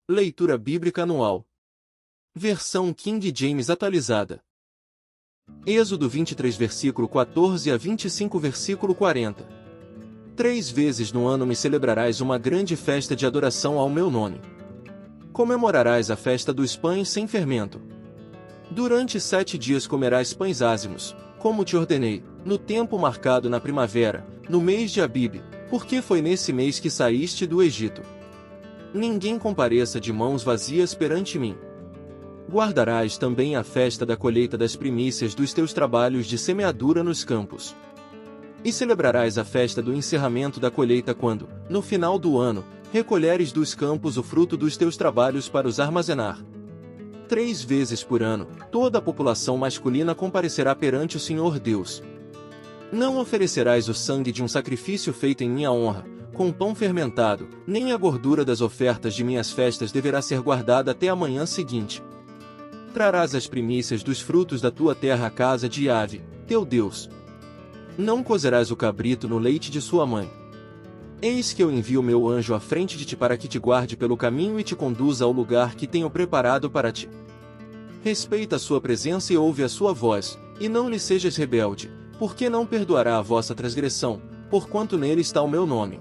Leitura Bíblica Anual. Versão King James atualizada. Êxodo 23 versículo 14 a 25 versículo 40. 3 vezes no ano me celebrarás uma grande festa de adoração ao meu nome. Comemorarás a festa dos pães sem fermento. Durante 7 dias comerás pães ázimos, como te ordenei, no tempo marcado na primavera, no mês de Abibe, porque foi nesse mês que saíste do Egito. Ninguém compareça de mãos vazias perante mim. Guardarás também a festa da colheita das primícias dos teus trabalhos de semeadura nos campos. E celebrarás a festa do encerramento da colheita quando, no final do ano, recolheres dos campos o fruto dos teus trabalhos para os armazenar. 3 vezes por ano, toda a população masculina comparecerá perante o Senhor Deus. Não oferecerás o sangue de um sacrifício feito em minha honra, com pão fermentado, nem a gordura das ofertas de minhas festas deverá ser guardada até a manhã seguinte. Trarás as primícias dos frutos da tua terra à casa de Yahvé, teu Deus. Não cozerás o cabrito no leite de sua mãe. Eis que eu envio meu anjo à frente de ti para que te guarde pelo caminho e te conduza ao lugar que tenho preparado para ti. Respeita a sua presença e ouve a sua voz, e não lhe sejas rebelde, porque não perdoará a vossa transgressão, porquanto nele está o meu nome.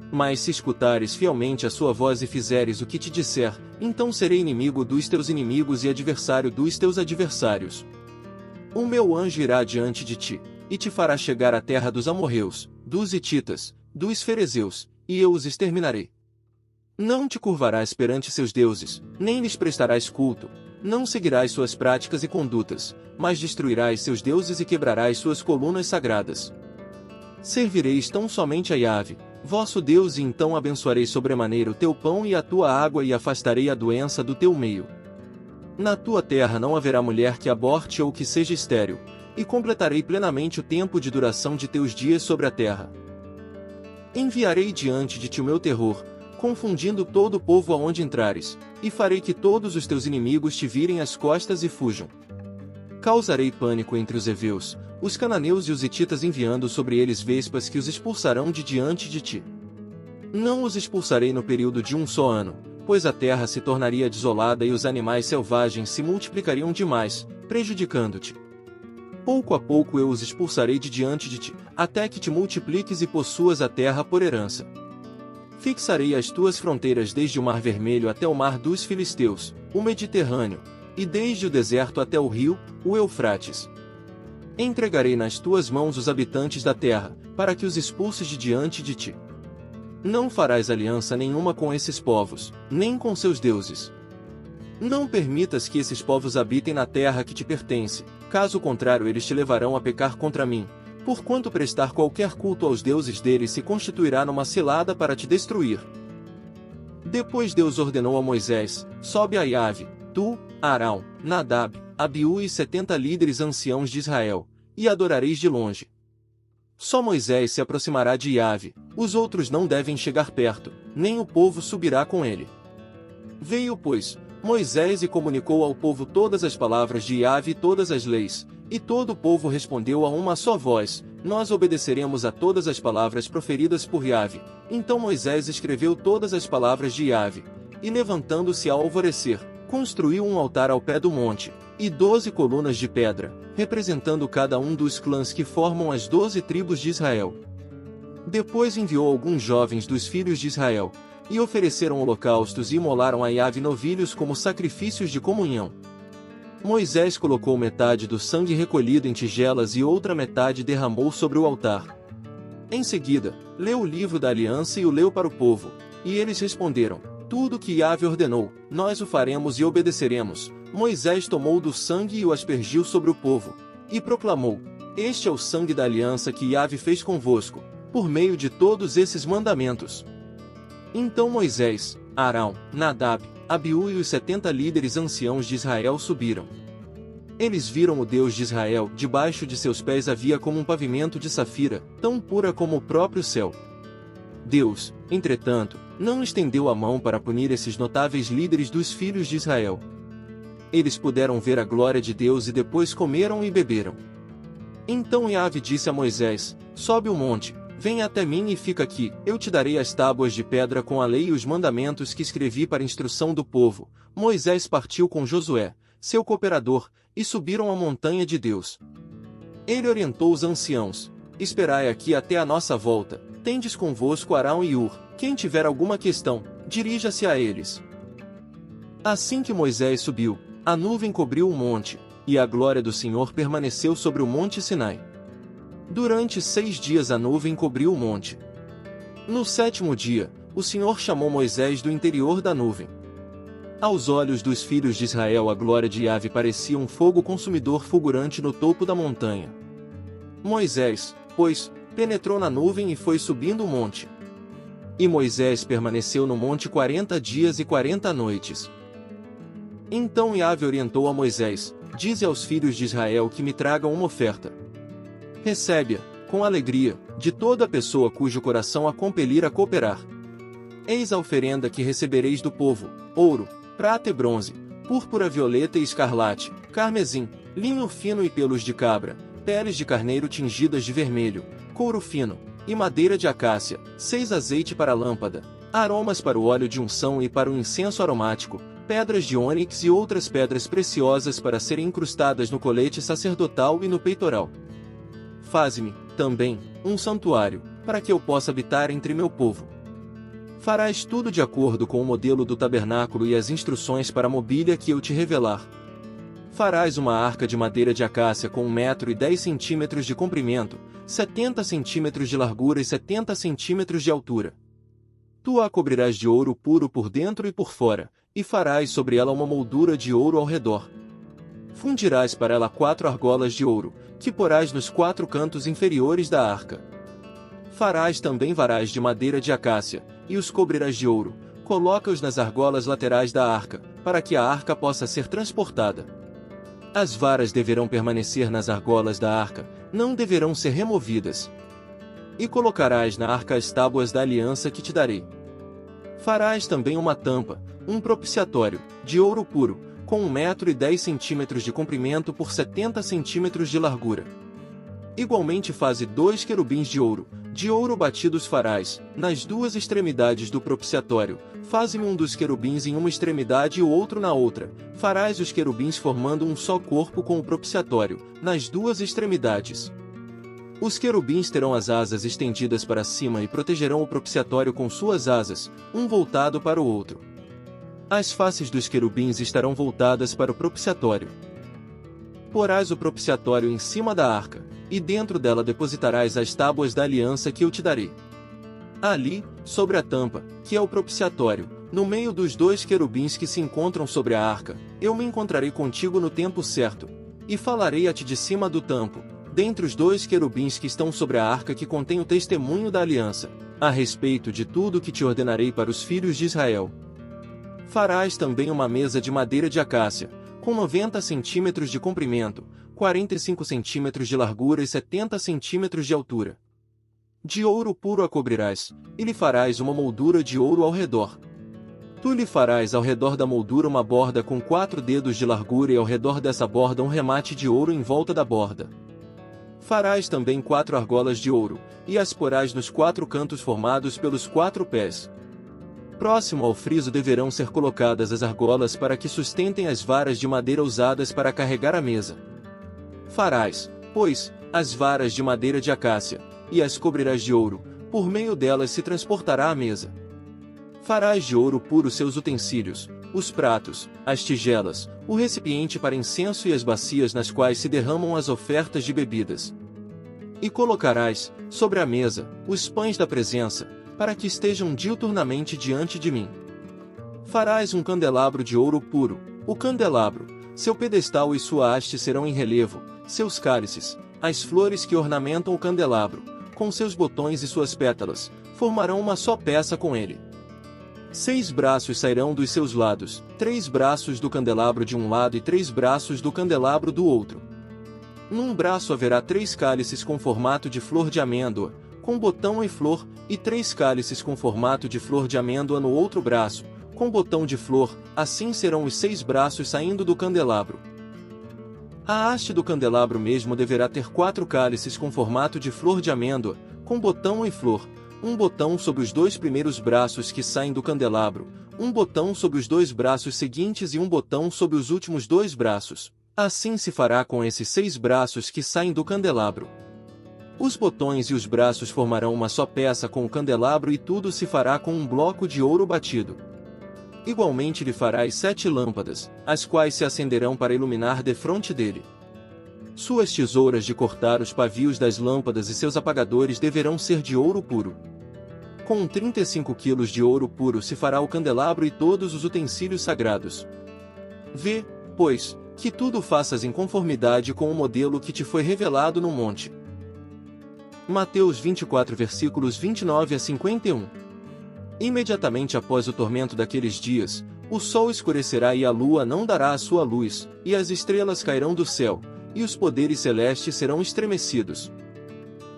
Mas se escutares fielmente a sua voz e fizeres o que te disser, então serei inimigo dos teus inimigos e adversário dos teus adversários. O meu anjo irá diante de ti, e te fará chegar à terra dos amorreus, dos hititas, dos ferezeus, e eu os exterminarei. Não te curvarás perante seus deuses, nem lhes prestarás culto, não seguirás suas práticas e condutas, mas destruirás seus deuses e quebrarás suas colunas sagradas. Servireis tão somente a Yahvé, vosso Deus, e então abençoarei sobremaneira o teu pão e a tua água e afastarei a doença do teu meio. Na tua terra não haverá mulher que aborte ou que seja estéril, e completarei plenamente o tempo de duração de teus dias sobre a terra. Enviarei diante de ti o meu terror, confundindo todo o povo aonde entrares, e farei que todos os teus inimigos te virem as costas e fujam. Causarei pânico entre os heveus, os cananeus e os hititas, enviando sobre eles vespas que os expulsarão de diante de ti. Não os expulsarei no período de um só ano, pois a terra se tornaria desolada e os animais selvagens se multiplicariam demais, prejudicando-te. Pouco a pouco eu os expulsarei de diante de ti, até que te multipliques e possuas a terra por herança. Fixarei as tuas fronteiras desde o Mar Vermelho até o Mar dos Filisteus, o Mediterrâneo, e desde o deserto até o rio, o Eufrates. Entregarei nas tuas mãos os habitantes da terra, para que os expulses de diante de ti. Não farás aliança nenhuma com esses povos, nem com seus deuses. Não permitas que esses povos habitem na terra que te pertence, caso contrário eles te levarão a pecar contra mim, porquanto prestar qualquer culto aos deuses deles se constituirá numa cilada para te destruir. Depois Deus ordenou a Moisés: sobe a Yahvé, tu, Arão, Nadab, Abiú e 70 líderes anciãos de Israel, e adorareis de longe. Só Moisés se aproximará de Yahvé, os outros não devem chegar perto, nem o povo subirá com ele. Veio, pois, Moisés e comunicou ao povo todas as palavras de Yahvé e todas as leis, e todo o povo respondeu a uma só voz: nós obedeceremos a todas as palavras proferidas por Yahvé. Então Moisés escreveu todas as palavras de Yahvé, e levantando-se ao alvorecer, construiu um altar ao pé do monte, e 12 colunas de pedra, representando cada um dos clãs que formam as 12 tribos de Israel. Depois enviou alguns jovens dos filhos de Israel, e ofereceram holocaustos e imolaram a Yahvé novilhos como sacrifícios de comunhão. Moisés colocou metade do sangue recolhido em tigelas e outra metade derramou sobre o altar. Em seguida, leu o livro da aliança e o leu para o povo, e eles responderam: tudo o que Yahvé ordenou, nós o faremos e obedeceremos. Moisés tomou do sangue e o aspergiu sobre o povo, e proclamou: este é o sangue da aliança que Yahvé fez convosco, por meio de todos esses mandamentos. Então Moisés, Arão, Nadab, Abiú e os 70 líderes anciãos de Israel subiram. Eles viram o Deus de Israel, debaixo de seus pés havia como um pavimento de safira, tão pura como o próprio céu. Deus, entretanto, não estendeu a mão para punir esses notáveis líderes dos filhos de Israel. Eles puderam ver a glória de Deus e depois comeram e beberam. Então Yahvé disse a Moisés: sobe o monte, vem até mim e fica aqui, eu te darei as tábuas de pedra com a lei e os mandamentos que escrevi para instrução do povo. Moisés partiu com Josué, seu cooperador, e subiram a montanha de Deus. Ele orientou os anciãos: esperai aqui até a nossa volta, tendes convosco Arão e Ur, quem tiver alguma questão, dirija-se a eles. Assim que Moisés subiu, a nuvem cobriu o monte, e a glória do Senhor permaneceu sobre o monte Sinai. Durante 6 dias a nuvem cobriu o monte. No 7º dia, o Senhor chamou Moisés do interior da nuvem. Aos olhos dos filhos de Israel a glória de Yahvé parecia um fogo consumidor fulgurante no topo da montanha. Moisés, pois, penetrou na nuvem e foi subindo o monte. E Moisés permaneceu no monte 40 dias e 40 noites. Então Yahvé orientou a Moisés: dize aos filhos de Israel que me tragam uma oferta. Recebe-a, com alegria, de toda pessoa cujo coração a compelir a cooperar. Eis a oferenda que recebereis do povo: ouro, prata e bronze, púrpura violeta e escarlate, carmesim, linho fino e pelos de cabra, peles de carneiro tingidas de vermelho, couro fino, e madeira de acácia, 6 azeite para a lâmpada, aromas para o óleo de unção e para o incenso aromático, pedras de ônix e outras pedras preciosas para serem incrustadas no colete sacerdotal e no peitoral. Faze-me, também, um santuário, para que eu possa habitar entre meu povo. Farás tudo de acordo com o modelo do tabernáculo e as instruções para a mobília que eu te revelar. Farás uma arca de madeira de acácia com 1,10 m de comprimento, 70 centímetros de largura e 70 centímetros de altura. Tu a cobrirás de ouro puro por dentro e por fora, e farás sobre ela uma moldura de ouro ao redor. Fundirás para ela 4 argolas de ouro, que porás nos 4 cantos inferiores da arca. Farás também varais de madeira de acácia, e os cobrirás de ouro. Coloca-os nas argolas laterais da arca, para que a arca possa ser transportada. As varas deverão permanecer nas argolas da arca, não deverão ser removidas. E colocarás na arca as tábuas da aliança que te darei. Farás também uma tampa, um propiciatório, de ouro puro, com 1,10 m de comprimento por 70 centímetros de largura. Igualmente faze 2 querubins de ouro batidos farás, nas 2 extremidades do propiciatório. Faze-me um dos querubins em uma extremidade e o outro na outra. Farás os querubins formando um só corpo com o propiciatório, nas 2 extremidades. Os querubins terão as asas estendidas para cima e protegerão o propiciatório com suas asas, um voltado para o outro. As faces dos querubins estarão voltadas para o propiciatório. Porás o propiciatório em cima da arca, e dentro dela depositarás as tábuas da aliança que eu te darei. Ali, sobre a tampa, que é o propiciatório, no meio dos 2 querubins que se encontram sobre a arca, eu me encontrarei contigo no tempo certo, e falarei a ti de cima do tampo, dentre os 2 querubins que estão sobre a arca que contém o testemunho da aliança, a respeito de tudo o que te ordenarei para os filhos de Israel. Farás também uma mesa de madeira de acácia, com 90 centímetros de comprimento, 45 centímetros de largura e 70 centímetros de altura. De ouro puro a cobrirás, e lhe farás uma moldura de ouro ao redor. Tu lhe farás ao redor da moldura uma borda com 4 dedos de largura e ao redor dessa borda um remate de ouro em volta da borda. Farás também 4 argolas de ouro, e as porás nos 4 cantos formados pelos 4 pés. Próximo ao friso deverão ser colocadas as argolas para que sustentem as varas de madeira usadas para carregar a mesa. Farás, pois, as varas de madeira de acácia, e as cobrirás de ouro, por meio delas se transportará a mesa. Farás de ouro puro seus utensílios, os pratos, as tigelas, o recipiente para incenso e as bacias nas quais se derramam as ofertas de bebidas. E colocarás, sobre a mesa, os pães da presença, para que estejam diuturnamente diante de mim. Farás um candelabro de ouro puro, o candelabro, seu pedestal e sua haste serão em relevo, seus cálices, as flores que ornamentam o candelabro, com seus botões e suas pétalas, formarão uma só peça com ele. 6 braços sairão dos seus lados, 3 braços do candelabro de um lado e 3 braços do candelabro do outro. Num braço haverá 3 cálices com formato de flor de amêndoa, com botão e flor, e 3 cálices com formato de flor de amêndoa no outro braço, com botão de flor, assim serão os 6 braços saindo do candelabro. A haste do candelabro mesmo deverá ter 4 cálices com formato de flor de amêndoa, com botão e flor, um botão sobre os 2 primeiros braços que saem do candelabro, um botão sobre os 2 braços seguintes e um botão sobre os últimos 2 braços. Assim se fará com esses 6 braços que saem do candelabro. Os botões e os braços formarão uma só peça com o candelabro e tudo se fará com um bloco de ouro batido. Igualmente lhe farás 7 lâmpadas, as quais se acenderão para iluminar defronte dele. Suas tesouras de cortar os pavios das lâmpadas e seus apagadores deverão ser de ouro puro. Com 35 quilos de ouro puro se fará o candelabro e todos os utensílios sagrados. Vê, pois, que tudo faças em conformidade com o modelo que te foi revelado no monte. Mateus 24 versículos 29 a 51. Imediatamente após o tormento daqueles dias, o sol escurecerá e a lua não dará a sua luz, e as estrelas cairão do céu, e os poderes celestes serão estremecidos.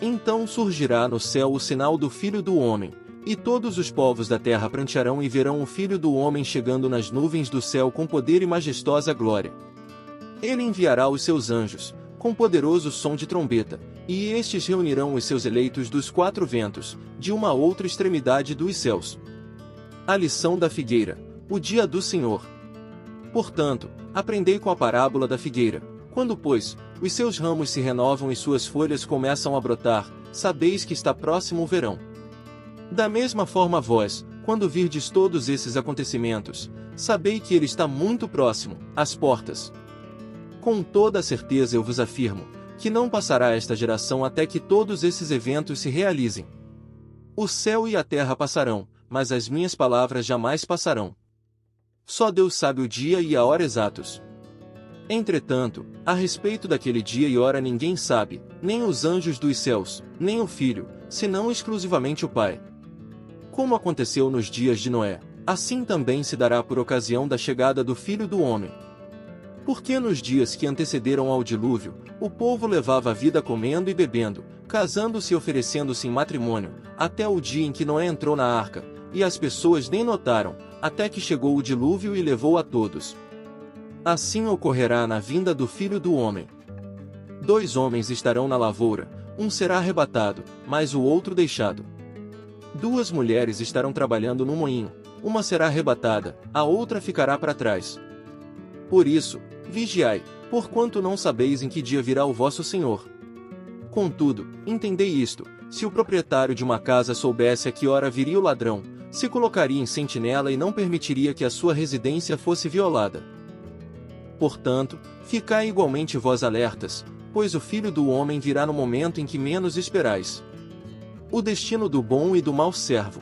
Então surgirá no céu o sinal do Filho do Homem, e todos os povos da terra prantearão e verão o Filho do Homem chegando nas nuvens do céu com poder e majestosa glória. Ele enviará os seus anjos, com poderoso som de trombeta, e estes reunirão os seus eleitos dos 4 ventos, de uma a outra extremidade dos céus. A lição da figueira, o dia do Senhor. Portanto, aprendei com a parábola da figueira. Quando, pois, os seus ramos se renovam e suas folhas começam a brotar, sabeis que está próximo o verão. Da mesma forma vós, quando virdes todos esses acontecimentos, sabei que ele está muito próximo, às portas. Com toda a certeza eu vos afirmo, que não passará esta geração até que todos esses eventos se realizem. O céu e a terra passarão, mas as minhas palavras jamais passarão. Só Deus sabe o dia e a hora exatos. Entretanto, a respeito daquele dia e hora ninguém sabe, nem os anjos dos céus, nem o Filho, senão exclusivamente o Pai. Como aconteceu nos dias de Noé, assim também se dará por ocasião da chegada do Filho do Homem. Porque nos dias que antecederam ao dilúvio, o povo levava a vida comendo e bebendo, casando-se e oferecendo-se em matrimônio, até o dia em que Noé entrou na arca, e as pessoas nem notaram, até que chegou o dilúvio e levou a todos. Assim ocorrerá na vinda do Filho do Homem. 2 homens estarão na lavoura, um será arrebatado, mas o outro deixado. 2 mulheres estarão trabalhando no moinho, uma será arrebatada, a outra ficará para trás. Por isso, vigiai, porquanto não sabeis em que dia virá o vosso Senhor. Contudo, entendei isto, se o proprietário de uma casa soubesse a que hora viria o ladrão, se colocaria em sentinela e não permitiria que a sua residência fosse violada. Portanto, ficai igualmente vós alertas, pois o Filho do Homem virá no momento em que menos esperais. O destino do bom e do mau servo.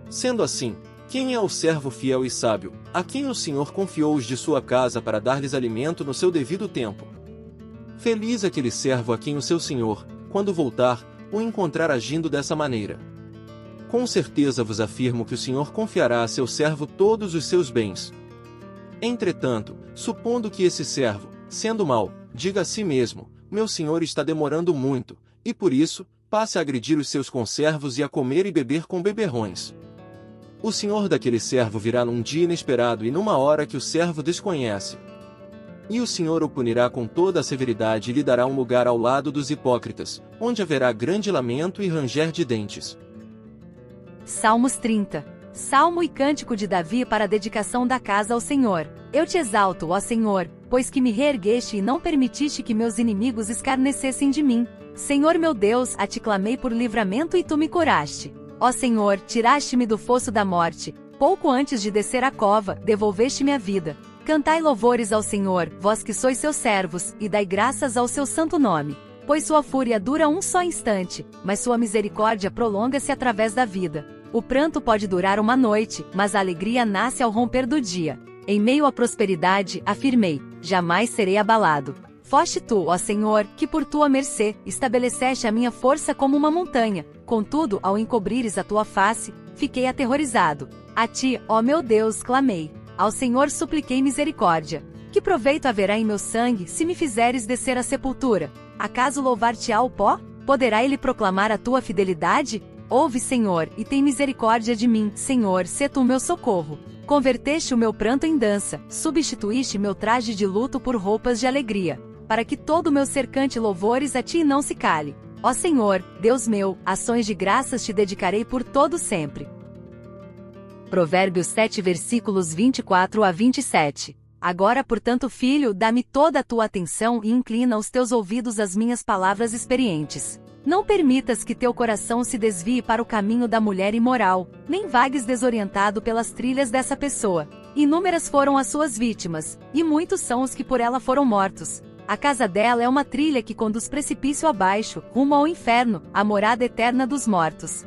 Sendo assim, quem é o servo fiel e sábio, a quem o Senhor confiou os de sua casa para dar-lhes alimento no seu devido tempo? Feliz aquele servo a quem o seu Senhor, quando voltar, o encontrar agindo dessa maneira. Com certeza vos afirmo que o Senhor confiará a seu servo todos os seus bens. Entretanto, supondo que esse servo, sendo mau, diga a si mesmo, meu senhor está demorando muito, e por isso, passe a agredir os seus conservos e a comer e beber com beberrões. O senhor daquele servo virá num dia inesperado e numa hora que o servo desconhece. E o Senhor o punirá com toda a severidade e lhe dará um lugar ao lado dos hipócritas, onde haverá grande lamento e ranger de dentes. Salmos 30. Salmo e cântico de Davi para a dedicação da casa ao Senhor. Eu te exalto, ó Senhor, pois que me reergueste e não permitiste que meus inimigos escarnecessem de mim. Senhor meu Deus, a ti clamei por livramento e tu me curaste. Ó Senhor, tiraste-me do fosso da morte. Pouco antes de descer a cova, devolveste-me a vida. Cantai louvores ao Senhor, vós que sois seus servos, e dai graças ao seu santo nome. Pois sua fúria dura um só instante, mas sua misericórdia prolonga-se através da vida. O pranto pode durar uma noite, mas a alegria nasce ao romper do dia. Em meio à prosperidade, afirmei, jamais serei abalado. Foste tu, ó Senhor, que por tua mercê, estabeleceste a minha força como uma montanha. Contudo, ao encobrires a tua face, fiquei aterrorizado. A ti, ó meu Deus, clamei. Ao Senhor supliquei misericórdia. Que proveito haverá em meu sangue, se me fizeres descer à sepultura? Acaso louvar-te-á o pó? Poderá ele proclamar a tua fidelidade? Ouve, Senhor, e tem misericórdia de mim, Senhor, sê tu o meu socorro. Converteste o meu pranto em dança, substituíste meu traje de luto por roupas de alegria, para que todo o meu ser cante louvores a ti e não se cale. Ó Senhor, Deus meu, ações de graças te dedicarei por todo sempre. Provérbios 7 versículos 24 a 27. Agora, portanto, filho, dá-me toda a tua atenção e inclina os teus ouvidos às minhas palavras experientes. Não permitas que teu coração se desvie para o caminho da mulher imoral, nem vagues desorientado pelas trilhas dessa pessoa. Inúmeras foram as suas vítimas, e muitos são os que por ela foram mortos. A casa dela é uma trilha que conduz precipício abaixo, rumo ao inferno, a morada eterna dos mortos.